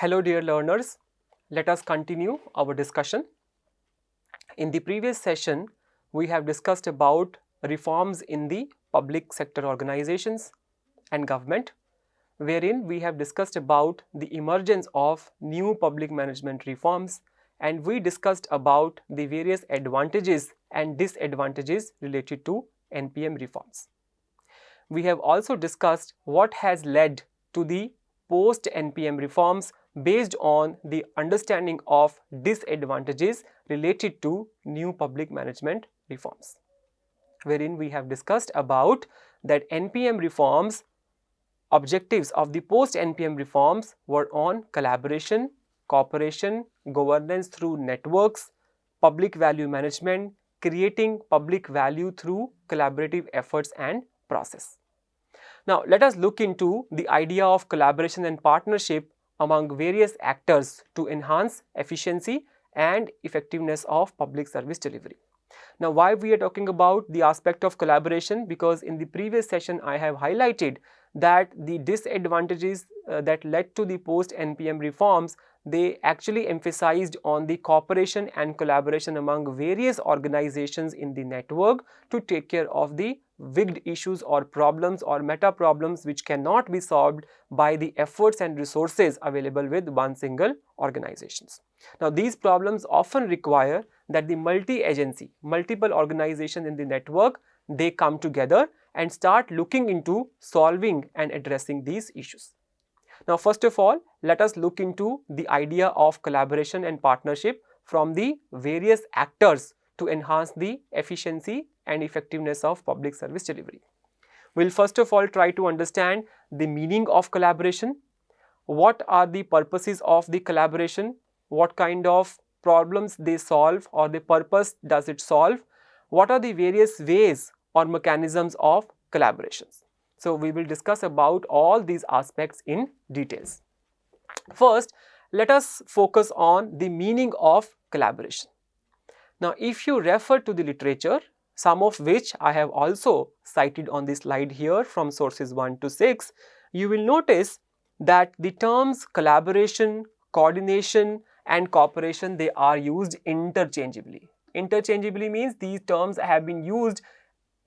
Hello dear learners, let us continue our discussion. In the previous session, we have discussed about reforms in the public sector organizations and government, wherein we have discussed about the emergence of new public management reforms, and we discussed about the various advantages and disadvantages related to NPM reforms. We have also discussed what has led to the post NPM reforms based on the understanding of disadvantages related to new public management reforms, wherein we have discussed about that NPM reforms, objectives of the post NPM reforms were on collaboration, cooperation, governance through networks, public value management, creating public value through collaborative efforts and process. Now, let us look into the idea of collaboration and partnership among various actors to enhance efficiency and effectiveness of public service delivery. Now, why we are talking about the aspect of collaboration? Because in the previous session, I have highlighted that the disadvantages that led to the post NPM reforms, they actually emphasized on the cooperation and collaboration among various organizations in the network to take care of the wigged issues or problems or meta problems which cannot be solved by the efforts and resources available with one single organizations. Now, these problems often require that the multi-agency, multiple organizations in the network, they come together and start looking into solving and addressing these issues. Now, first of all, let us look into the idea of collaboration and partnership from the various actors to enhance the efficiency and effectiveness of public service delivery. We will first of all try to understand the meaning of collaboration, what are the purposes of the collaboration, what kind of problems they solve or the purpose does it solve, what are the various ways or mechanisms of collaborations. So, we will discuss about all these aspects in details. First, let us focus on the meaning of collaboration. Now, if you refer to the literature, some of which I have also cited on this slide here from sources 1 to 6, you will notice that the terms collaboration, coordination and cooperation, they are used interchangeably. Interchangeably means these terms have been used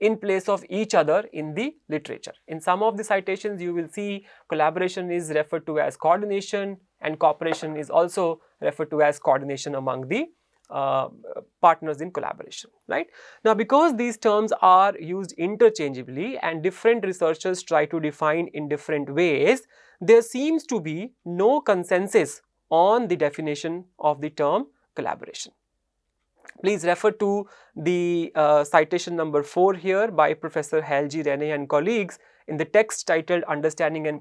in place of each other in the literature. In some of the citations, you will see collaboration is referred to as coordination and cooperation is also referred to as coordination among the partners in collaboration, right? Now, because these terms are used interchangeably and different researchers try to define in different ways, there seems to be no consensus on the definition of the term collaboration. Please refer to the citation number 4 here by Professor Helgi Rene and colleagues in the text titled Understanding and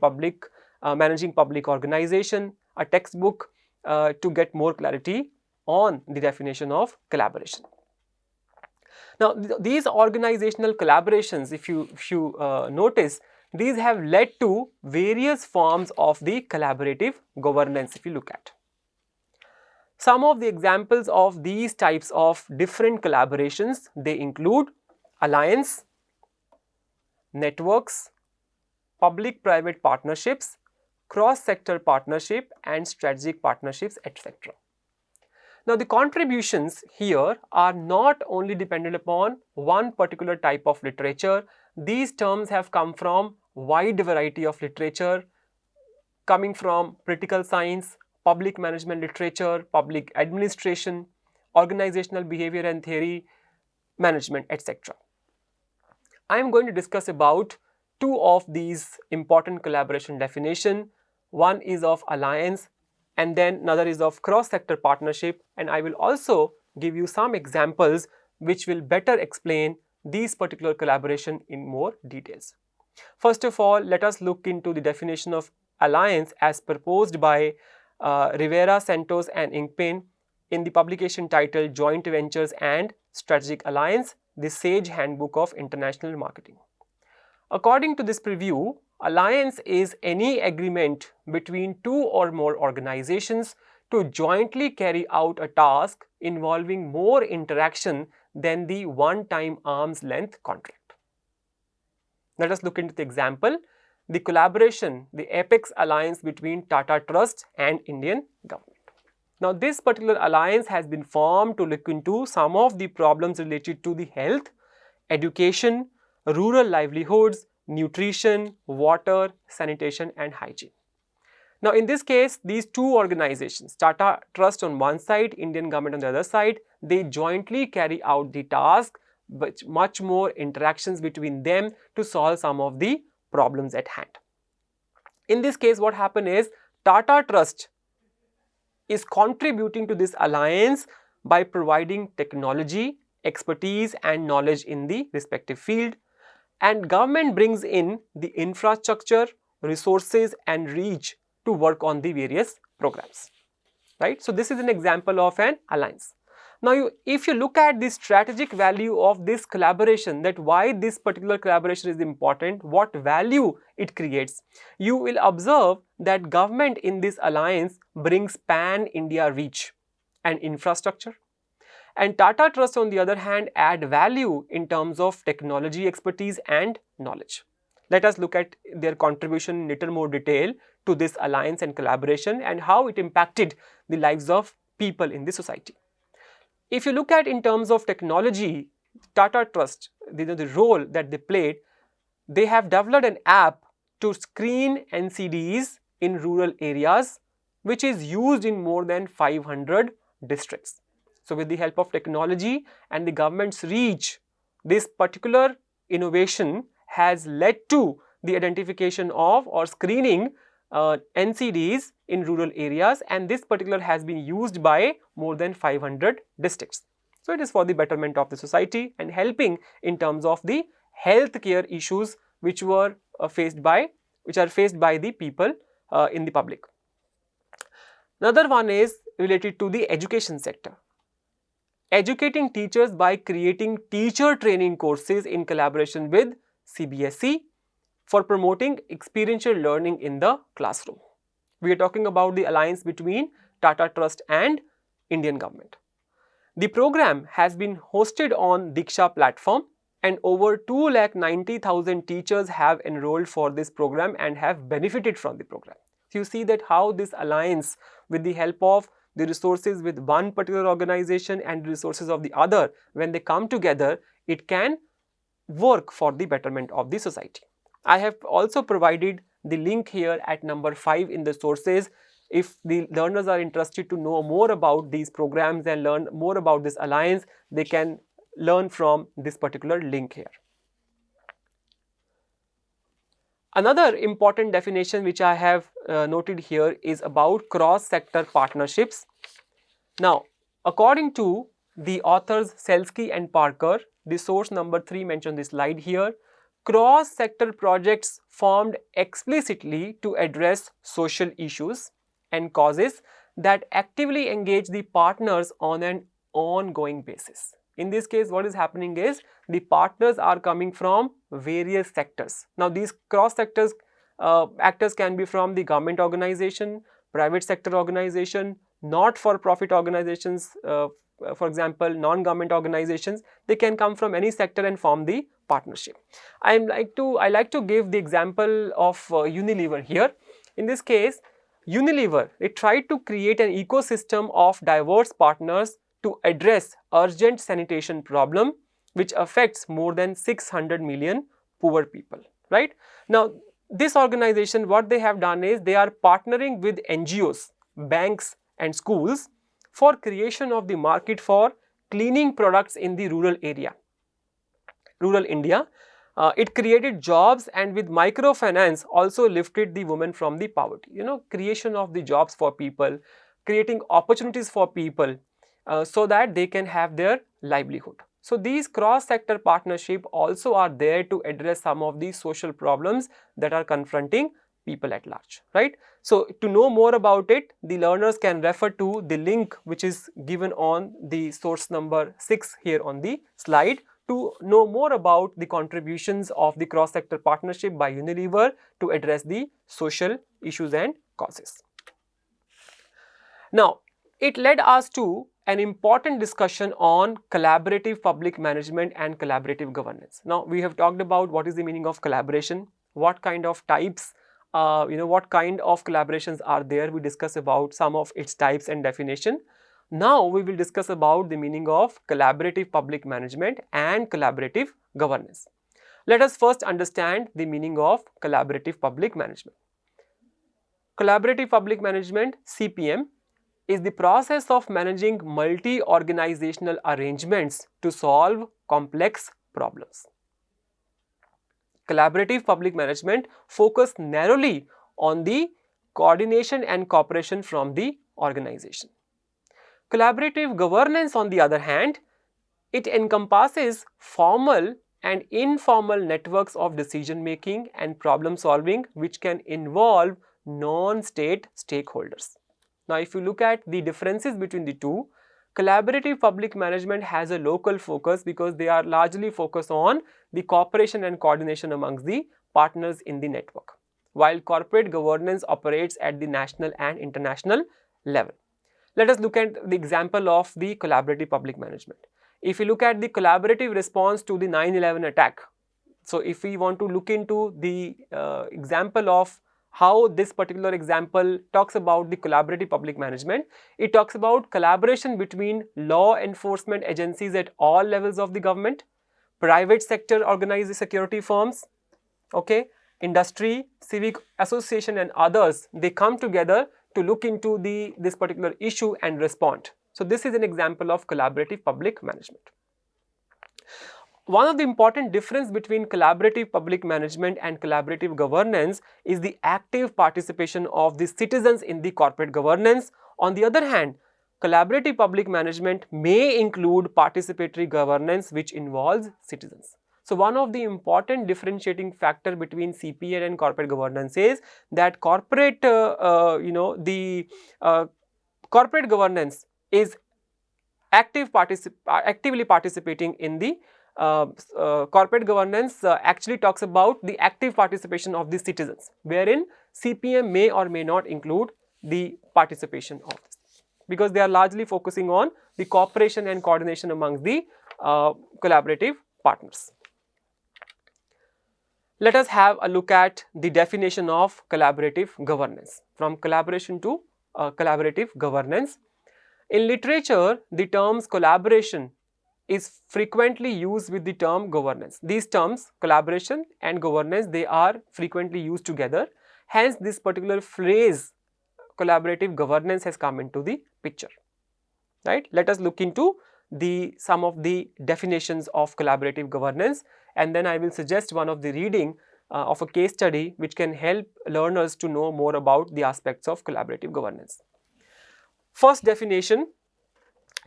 Managing Public Organization, a textbook to get more clarity on the definition of collaboration. Now, these organizational collaborations, if you notice, these have led to various forms of the collaborative governance if you look at. Some of the examples of these types of different collaborations, they include alliance, networks, public-private partnerships, cross-sector partnership and strategic partnerships, etc. Now, the contributions here are not only dependent upon one particular type of literature. These terms have come from wide variety of literature coming from political science, public management literature, public administration, organizational behavior and theory, management, etc. I am going to discuss about two of these important collaboration definition. One is of alliance and then another is of cross-sector partnership, and I will also give you some examples which will better explain these particular collaboration in more details. First of all, let us look into the definition of alliance as proposed by Rivera, Santos and Ingpen in the publication titled Joint Ventures and Strategic Alliance, the Sage Handbook of International Marketing. According to this preview, alliance is any agreement between two or more organizations to jointly carry out a task involving more interaction than the one-time arm's length contract. Let us look into the example. the collaboration, the apex alliance between Tata Trust and Indian government. Now, this particular alliance has been formed to look into some of the problems related to the health, education, rural livelihoods, nutrition, water, sanitation and hygiene. Now, in this case, these two organizations, Tata Trust on one side, Indian government on the other side, they jointly carry out the task, but much more interactions between them to solve some of the problems at hand. In this case, what happened is Tata Trust is contributing to this alliance by providing technology, expertise and knowledge in the respective field, and government brings in the infrastructure, resources and reach to work on the various programs, right. So, this is an example of an alliance. Now, if you look at the strategic value of this collaboration, that why this particular collaboration is important, what value it creates, you will observe that government in this alliance brings pan-India reach and infrastructure, and Tata Trust on the other hand add value in terms of technology expertise and knowledge. Let us look at their contribution in little more detail to this alliance and collaboration and how it impacted the lives of people in the society. If you look at in terms of technology, Tata Trust, the role that they played, they have developed an app to screen NCDs in rural areas, which is used in more than 500 districts. So, with the help of technology and the government's reach, this particular innovation has led to the identification of or screening NCDs in rural areas, and this particular has been used by more than 500 districts. So, it is for the betterment of the society and helping in terms of the healthcare issues which are faced by the people in the public. Another one is related to the education sector. Educating teachers by creating teacher training courses in collaboration with CBSE for promoting experiential learning in the classroom. We are talking about the alliance between Tata Trust and Indian government. The program has been hosted on Diksha platform and over 2,90,000 teachers have enrolled for this program and have benefited from the program. So, you see that how this alliance with the help of the resources with one particular organization and resources of the other, when they come together, it can work for the betterment of the society. I have also provided the link here at number 5 in the sources. If the learners are interested to know more about these programs and learn more about this alliance, they can learn from this particular link here. Another important definition which I have noted here is about cross-sector partnerships. Now, according to the authors Selsky and Parker, the source number 3 mentioned on this slide here, cross-sector projects formed explicitly to address social issues and causes that actively engage the partners on an ongoing basis. In this case, what is happening is the partners are coming from various sectors. Now, these cross-sectors actors can be from the government organization, private sector organization, not-for-profit organizations, for example, non-government organizations. They can come from any sector and form the partnership. I like to give the example of Unilever here. In this case, Unilever, it tried to create an ecosystem of diverse partners to address urgent sanitation problem which affects more than 600 million poor people, right? Now, this organization, what they have done is they are partnering with NGOs, banks and schools for creation of the market for cleaning products in the rural area, rural India. It created jobs and with microfinance also lifted the women from the poverty. Creation of the jobs for people, creating opportunities for people so that they can have their livelihood. So, these cross-sector partnerships also are there to address some of the social problems that are confronting people at large, right? So, to know more about it, the learners can refer to the link which is given on the source number 6 here on the slide to know more about the contributions of the cross-sector partnership by Unilever to address the social issues and causes. Now, it led us to an important discussion on collaborative public management and collaborative governance. Now, we have talked about what is the meaning of collaboration, what kind of types, what kind of collaborations are there. We discuss about some of its types and definition. Now we will discuss about the meaning of collaborative public management and collaborative governance. Let us first understand the meaning of collaborative public management. Collaborative public management, CPM, is the process of managing multi-organizational arrangements to solve complex problems. Collaborative public management focuses narrowly on the coordination and cooperation from the organization. Collaborative governance, on the other hand, it encompasses formal and informal networks of decision making and problem solving which can involve non-state stakeholders. Now, if you look at the differences between the two, collaborative public management has a local focus because they are largely focused on the cooperation and coordination amongst the partners in the network, while corporate governance operates at the national and international level. Let us look at the example of the collaborative public management. If you look at the collaborative response to the 9/11 attack, so if we want to look into the example of how this particular example talks about the collaborative public management, it talks about collaboration between law enforcement agencies at all levels of the government, private sector organized security firms, okay, industry, civic association and others. They come together to look into this particular issue and respond. So this is an example of collaborative public management. One of the important difference between collaborative public management and collaborative governance is the active participation of the citizens in the corporate governance. On the other hand, collaborative public management may include participatory governance which involves citizens. So one of the important differentiating factor between CPN and corporate governance is that corporate, corporate governance is actively participating in the corporate governance actually talks about the active participation of the citizens, wherein CPM may or may not include the participation of this, because they are largely focusing on the cooperation and coordination amongst the collaborative partners. Let us have a look at the definition of collaborative governance, from collaboration to collaborative governance. In literature, the terms collaboration is frequently used with the term governance. These terms, collaboration and governance, they are frequently used together. Hence, this particular phrase, collaborative governance, has come into the picture. Right? Let us look into some of the definitions of collaborative governance, and then I will suggest one of the reading of a case study which can help learners to know more about the aspects of collaborative governance. First definition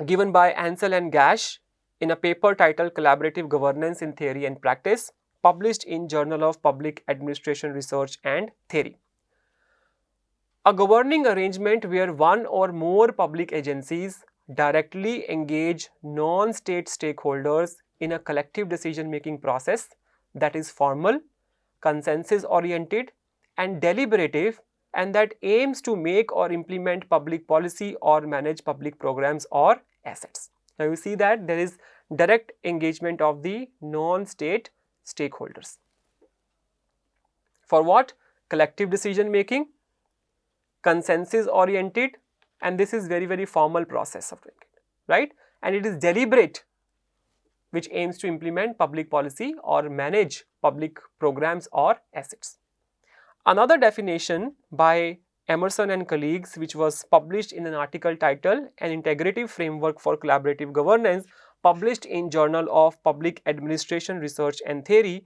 given by Ansel and Gash in a paper titled Collaborative Governance in Theory and Practice, published in Journal of Public Administration Research and Theory. A governing arrangement where one or more public agencies directly engage non-state stakeholders in a collective decision-making process that is formal, consensus-oriented and deliberative, and that aims to make or implement public policy or manage public programs or assets. Now, you see that there is direct engagement of the non-state stakeholders. For what? Collective decision making, consensus oriented, and this is very formal process of doing it, right? And it is deliberate, which aims to implement public policy or manage public programs or assets. Another definition by Emerson and colleagues, which was published in an article titled An Integrative Framework for Collaborative Governance, published in Journal of Public Administration Research and Theory,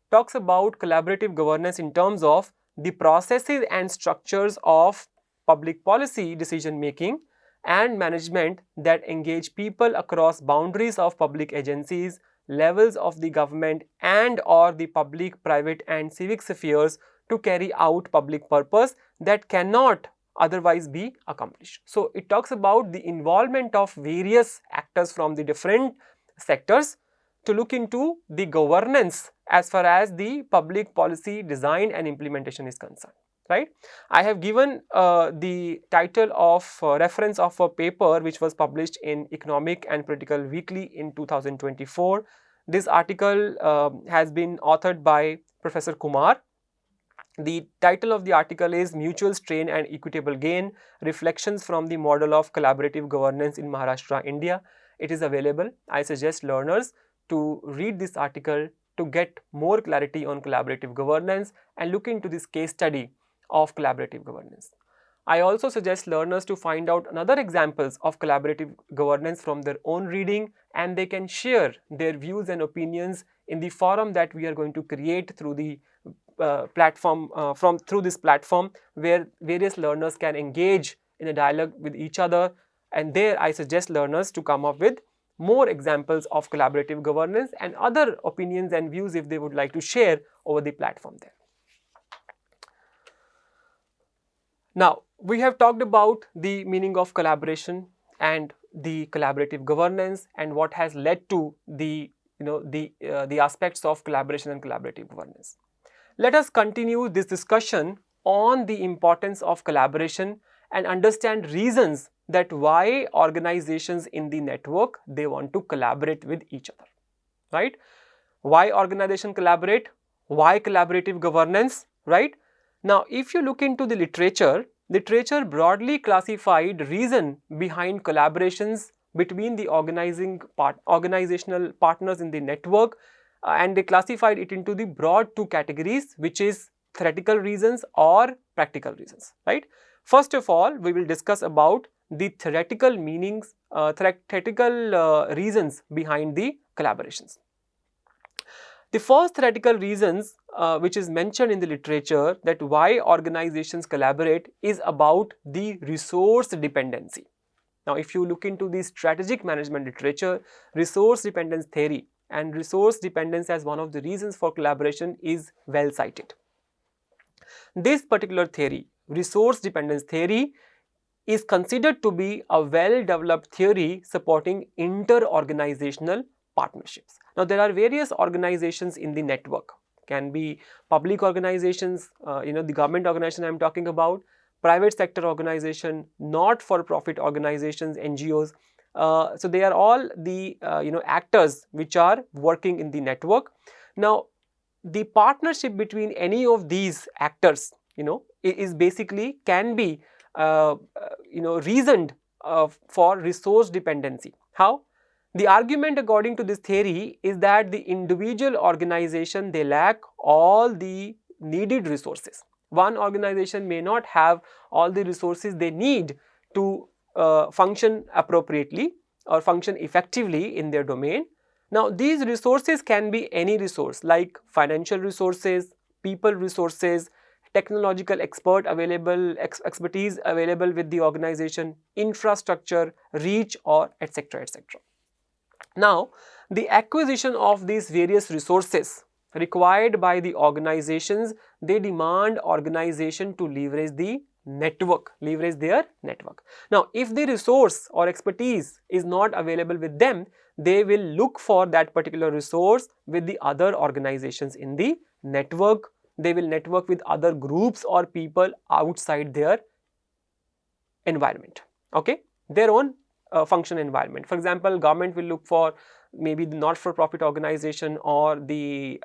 talks about collaborative governance in terms of the processes and structures of public policy decision making and management that engage people across boundaries of public agencies, levels of the government and or the public, private and civic spheres to carry out public purpose that cannot otherwise be accomplished. So, it talks about the involvement of various actors from the different sectors to look into the governance as far as the public policy design and implementation is concerned, right. I have given the title of reference of a paper which was published in Economic and Political Weekly in 2024. This article has been authored by Professor Kumar, The title of the article is Mutual Strain and Equitable Gain, Reflections from the Model of Collaborative Governance in Maharashtra, India. It is available. I suggest learners to read this article to get more clarity on collaborative governance and look into this case study of collaborative governance. I also suggest learners to find out another examples of collaborative governance from their own reading, and they can share their views and opinions in the forum that we are going to create through the through this platform, where various learners can engage in a dialogue with each other, and there I suggest learners to come up with more examples of collaborative governance and other opinions and views if they would like to share over the platform there. Now, we have talked about the meaning of collaboration and the collaborative governance and what has led to the aspects of collaboration and collaborative governance. Let us continue this discussion on the importance of collaboration and understand reasons that why organizations in the network they want to collaborate with each other, right? Why organization collaborate? Why collaborative governance, right? Now, if you look into the literature broadly classified reason behind collaborations between the organizational partners in the network, and they classified it into the broad two categories, which is theoretical reasons or practical reasons, right? First of all, we will discuss about the theoretical meanings, reasons behind the collaborations. The first theoretical reasons which is mentioned in the literature that why organizations collaborate is about the resource dependency. Now, if you look into the strategic management literature, resource dependence theory and resource dependence as one of the reasons for collaboration is well cited. This particular theory, resource dependence theory, is considered to be a well-developed theory supporting inter-organizational partnerships. Now, there are various organizations in the network, can be public organizations, the government organization I am talking about, private sector organization, not-for-profit organizations, NGOs. So, they are all the actors which are working in the network. Now, the partnership between any of these actors, is basically can be reasoned for resource dependency. How? The argument according to this theory is that the individual organization they lack all the needed resources. One organization may not have all the resources they need to function appropriately or function effectively in their domain. Now, these resources can be any resource like financial resources, people resources, technological expertise available with the organization, infrastructure, reach, or etc. etc. Now, the acquisition of these various resources required by the organizations, they demand organization to leverage their network. Now, if the resource or expertise is not available with them, they will look for that particular resource with the other organizations in the network. They will network with other groups or people outside their environment, okay, their own function environment. For example, government will look for maybe the not-for-profit organization or the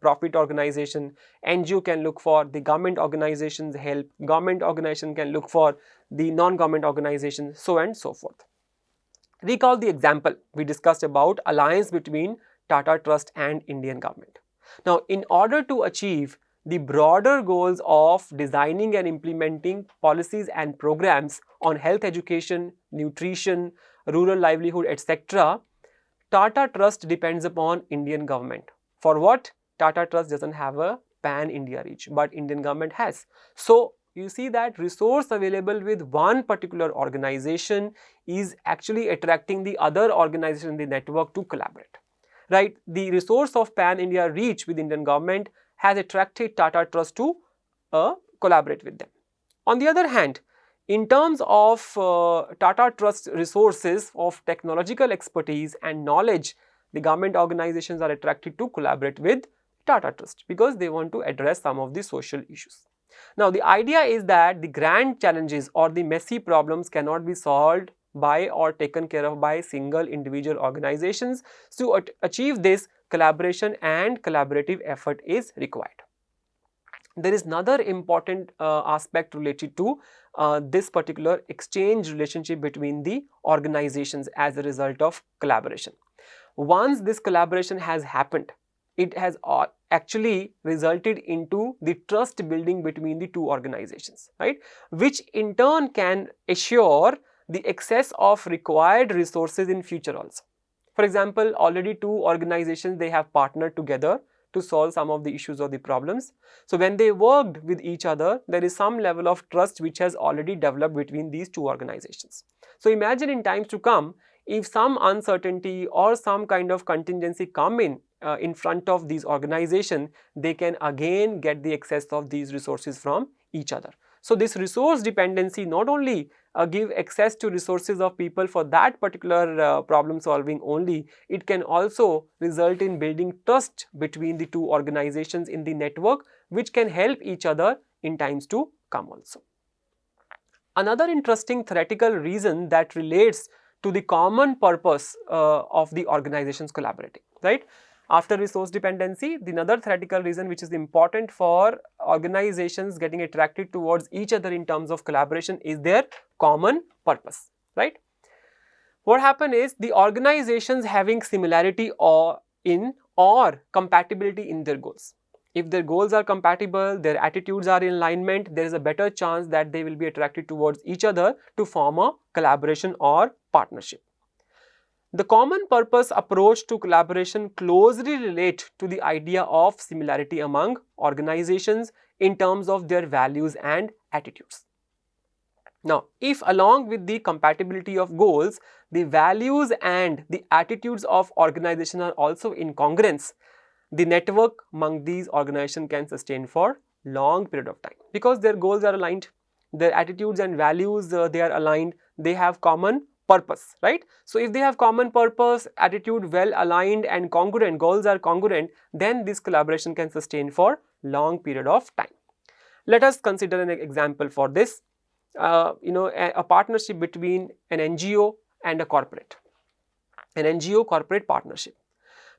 profit organization. NGO can look for the government organization's help. Government organization can look for the non-government organization, so and so forth. Recall the example we discussed about alliance between Tata Trust and Indian government. Now, in order to achieve the broader goals of designing and implementing policies and programs on health education, nutrition, rural livelihood, etc., Tata Trust depends upon Indian government. For what? Tata Trust doesn't have a pan-India reach, but Indian government has. So, you see that resource available with one particular organization is actually attracting the other organization in the network to collaborate, right? The resource of pan-India reach with Indian government has attracted Tata Trust to collaborate with them. On the other hand, in terms of Tata Trust resources of technological expertise and knowledge, the government organizations are attracted to collaborate with Tata Trust because they want to address some of the social issues. Now, the idea is that the grand challenges or the messy problems cannot be solved by or taken care of by single individual organizations. To achieve this, collaboration and collaborative effort is required. there is another important aspect related to this particular exchange relationship between the organizations as a result of collaboration. Once this collaboration has happened, it has actually resulted into the trust building between the two organizations, right, which in turn can assure the access of required resources in future also. For example, already two organizations, they have partnered together to solve some of the issues or the problems. So when they worked with each other, there is some level of trust which has already developed between these two organizations. So imagine in times to come, if some uncertainty or some kind of contingency come in front of these organizations, they can again get the access of these resources from each other. So this resource dependency not only give access to resources of people for that particular problem solving only, it can also result in building trust between the two organizations in the network, which can help each other in times to come also. Another interesting theoretical reason that relates to the common purpose of the organizations collaborating, right? After resource dependency, the another theoretical reason which is important for organizations getting attracted towards each other in terms of collaboration is their common purpose, right? What happens is the organizations having similarity or compatibility in their goals. If their goals are compatible, their attitudes are in alignment, there is a better chance that they will be attracted towards each other to form a collaboration or partnership. The common purpose approach to collaboration closely relates to the idea of similarity among organizations in terms of their values and attitudes. Now, if along with the compatibility of goals, the values and the attitudes of organization are also in congruence, the network among these organizations can sustain for long period of time because their goals are aligned, their attitudes and values they are aligned, they have common purpose, right? So if they have common purpose, attitude well aligned and congruent, goals are congruent, then this collaboration can sustain for long period of time. Let us consider an example for this. A partnership between an NGO and a corporate, an NGO corporate partnership.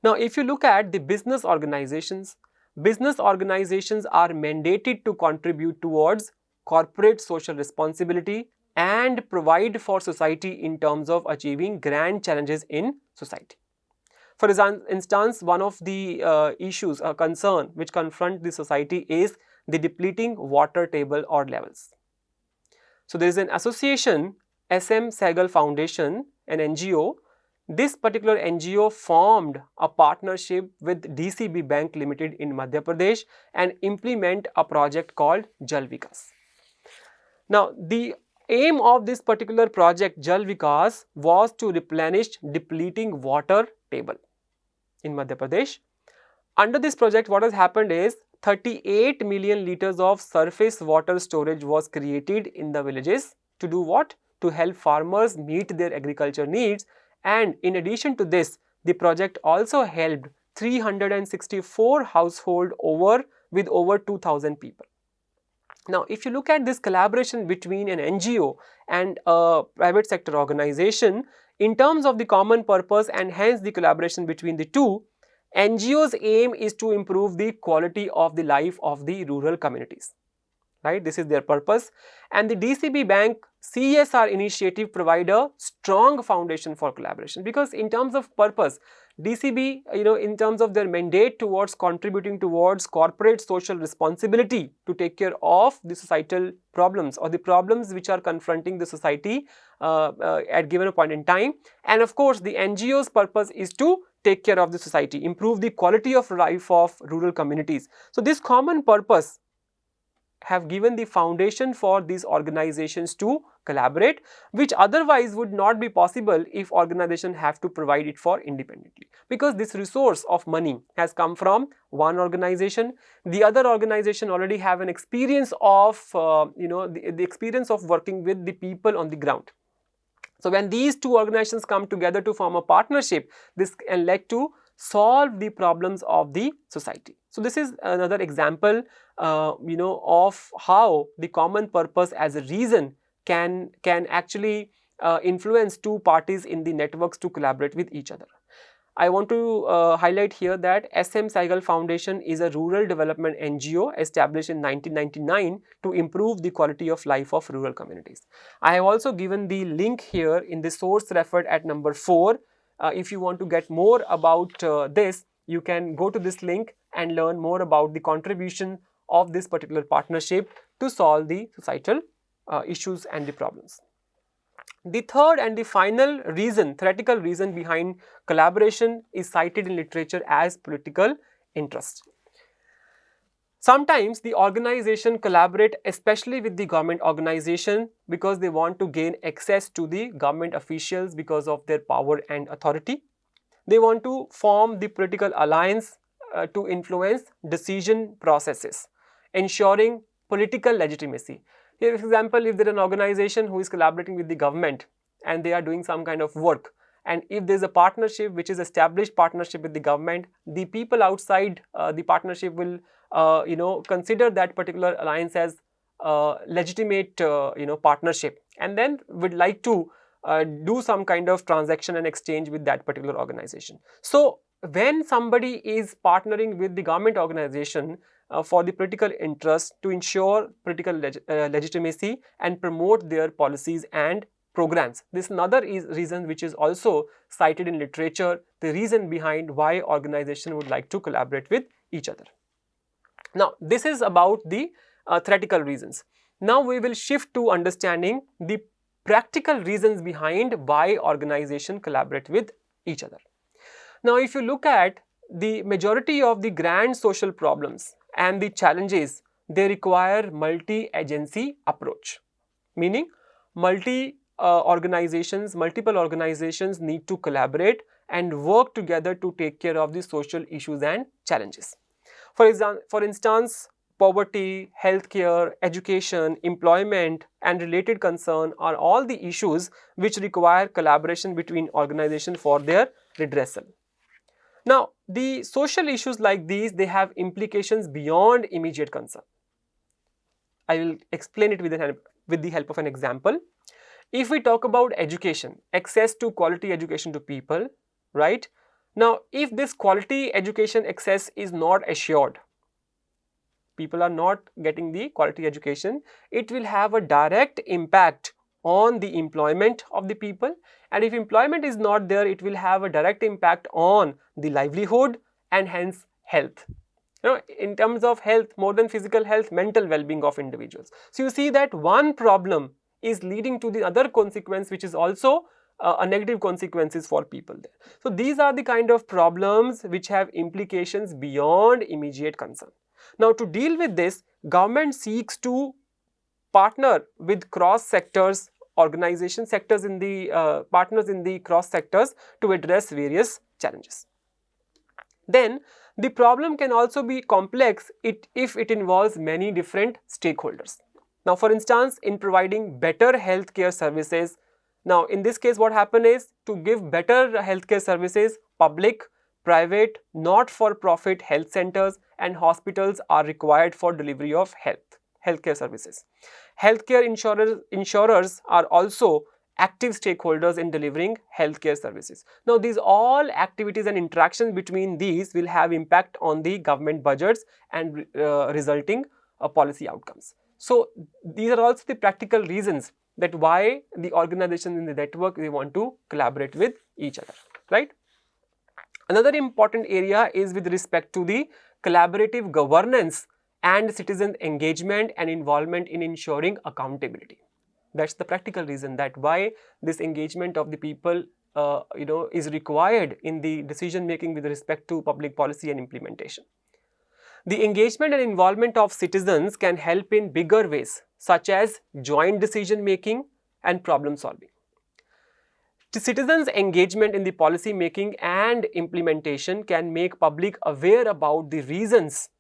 Now, if you look at the business organizations are mandated to contribute towards corporate social responsibility and provide for society in terms of achieving grand challenges in society. For instance, one of the issues, a concern which confront the society is the depleting water table or levels. So there is an association, SM Sehgal Foundation, an NGO. This particular NGO formed a partnership with DCB Bank Limited in Madhya Pradesh and implement a project called Jal Vikas. Now, the aim of this particular project Jal Vikas was to replenish depleting water table in Madhya Pradesh. Under this project, what has happened is 38 million liters of surface water storage was created in the villages to do what? To help farmers meet their agriculture needs. And in addition to this, the project also helped 364 households with over 2,000 people. Now, if you look at this collaboration between an NGO and a private sector organization, in terms of the common purpose and hence the collaboration between the two, NGO's aim is to improve the quality of the life of the rural communities, right? This is their purpose. And the DCB Bank CSR initiative provide a strong foundation for collaboration because in terms of purpose, DCB, in terms of their mandate towards contributing towards corporate social responsibility to take care of the societal problems or the problems which are confronting the society at given a point in time. And of course, the NGO's purpose is to take care of the society, improve the quality of life of rural communities. So this common purpose have given the foundation for these organizations to collaborate, which otherwise would not be possible if organizations have to provide it for independently. Because this resource of money has come from one organization, the other organization already have an experience of, the experience of working with the people on the ground. So when these two organizations come together to form a partnership, this can lead to solve the problems of the society. So this is another example, of how the common purpose as a reason can actually influence two parties in the networks to collaborate with each other. I want to highlight here that SM Saigal Foundation is a rural development NGO established in 1999 to improve the quality of life of rural communities. I have also given the link here in the source referred at number 4. If you want to get more about this, you can go to this link and learn more about the contribution of this particular partnership to solve the societal issues and the problems. The third and the final reason, theoretical reason behind collaboration is cited in literature as political interest. Sometimes the organization collaborate especially with the government organization because they want to gain access to the government officials because of their power and authority. They want to form the political alliance to influence decision processes, ensuring political legitimacy. Here, for example, if there is an organization who is collaborating with the government and they are doing some kind of work, and if there is a partnership which is established partnership with the government, the people outside the partnership will consider that particular alliance as legitimate partnership, and then would like to do some kind of transaction and exchange with that particular organization. So when somebody is partnering with the government organization for the political interest to ensure political legitimacy and promote their policies and programs. This is another reason which is also cited in literature, the reason behind why organization would like to collaborate with each other. Now, this is about the theoretical reasons. Now, we will shift to understanding the practical reasons behind why organization collaborate with each other. Now, if you look at the majority of the grand social problems and the challenges, they require multi-agency approach, meaning multiple organizations need to collaborate and work together to take care of the social issues and challenges. For instance, poverty, healthcare, education, employment and related concern are all the issues which require collaboration between organizations for their redressal. Now, the social issues like these, they have implications beyond immediate concern. I will explain it with the help of an example. If we talk about education, access to quality education to people, right? Now, if this quality education access is not assured, people are not getting the quality education, it will have a direct impact on the employment of the people, and if employment is not there, it will have a direct impact on the livelihood and hence health. In terms of health, more than physical health, mental well-being of individuals. So you see that one problem is leading to the other consequence, which is also a negative consequences for people there. So these are the kind of problems which have implications beyond immediate concern. Now, to deal with this, government seeks to partner with cross sectors, organization sectors in the partners in the cross sectors to address various challenges. Then the problem can also be complex if it involves many different stakeholders. Now, for instance, in providing better healthcare services, now in this case what happens is, to give better healthcare services, public, private, not-for-profit health centers and hospitals are required for delivery of healthcare services. Healthcare insurers are also active stakeholders in delivering healthcare services. Now, these all activities and interactions between these will have impact on the government budgets and resulting policy outcomes. So, these are also the practical reasons that why the organizations in the network, they want to collaborate with each other, right? Another important area is with respect to the collaborative governance and citizen engagement and involvement in ensuring accountability. That's the practical reason that why this engagement of the people is required in the decision making with respect to public policy and implementation. The engagement and involvement of citizens can help in bigger ways, such as joint decision making and problem solving. The citizens' engagement in the policy making and implementation can make public aware about the reasons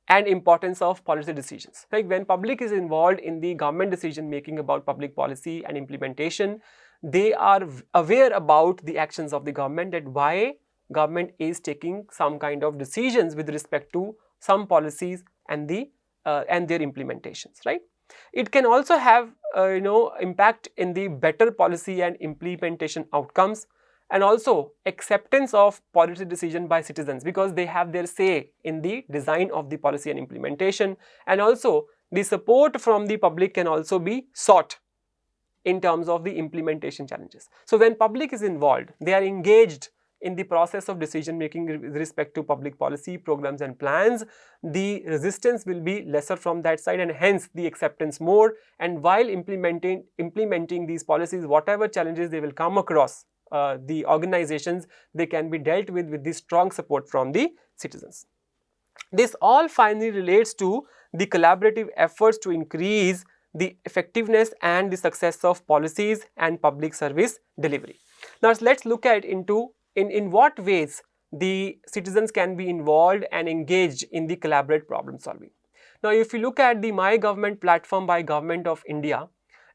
and importance of policy decisions. Like when public is involved in the government decision making about public policy and implementation, they are aware about the actions of the government, that why government is taking some kind of decisions with respect to some policies and their implementations, right? It can also have impact in the better policy and implementation outcomes, and also acceptance of policy decision by citizens, because they have their say in the design of the policy and implementation, and also the support from the public can also be sought in terms of the implementation challenges. So when public is involved, they are engaged in the process of decision making with respect to public policy, programs and plans, the resistance will be lesser from that side, and hence the acceptance more. And while implementing these policies, whatever challenges they will come across, the organizations, they can be dealt with the strong support from the citizens. This all finally relates to the collaborative efforts to increase the effectiveness and the success of policies and public service delivery. Now let's look at in what ways the citizens can be involved and engaged in the collaborative problem solving. Now if you look at the My Government platform by Government of India,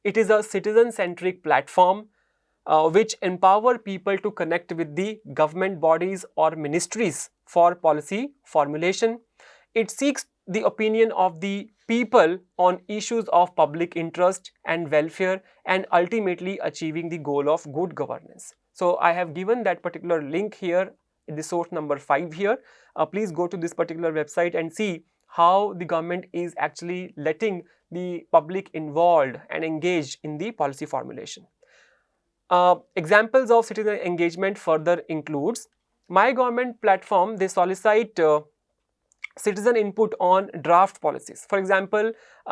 it is a citizen-centric platform which empower people to connect with the government bodies or ministries for policy formulation. It seeks the opinion of the people on issues of public interest and welfare, and ultimately achieving the goal of good governance. So I have given that particular link here in the source number 5 here. Please go to this particular website and see how the government is actually letting the public involved and engaged in the policy formulation. Examples of citizen engagement further includes My Government platform. They solicit citizen input on draft policies. For example,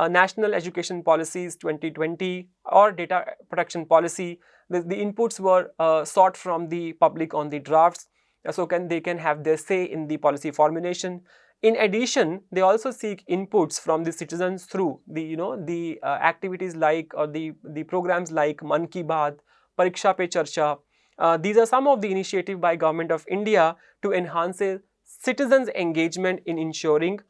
National Education Policies 2020 or Data Protection Policy. The inputs were sought from the public on the drafts, so they can have their say in the policy formulation. In addition, they also seek inputs from the citizens through the activities like or the programs like Man Ki Baat, Pariksha Pe Charcha. These are some of the initiatives by Government of India to enhance citizens' engagement in ensuring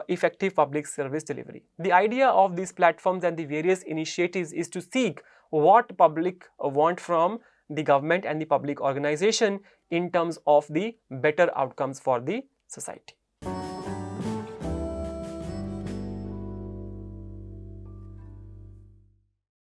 effective public service delivery. The idea of these platforms and the various initiatives is to seek what public want from the government and the public organization in terms of the better outcomes for the society.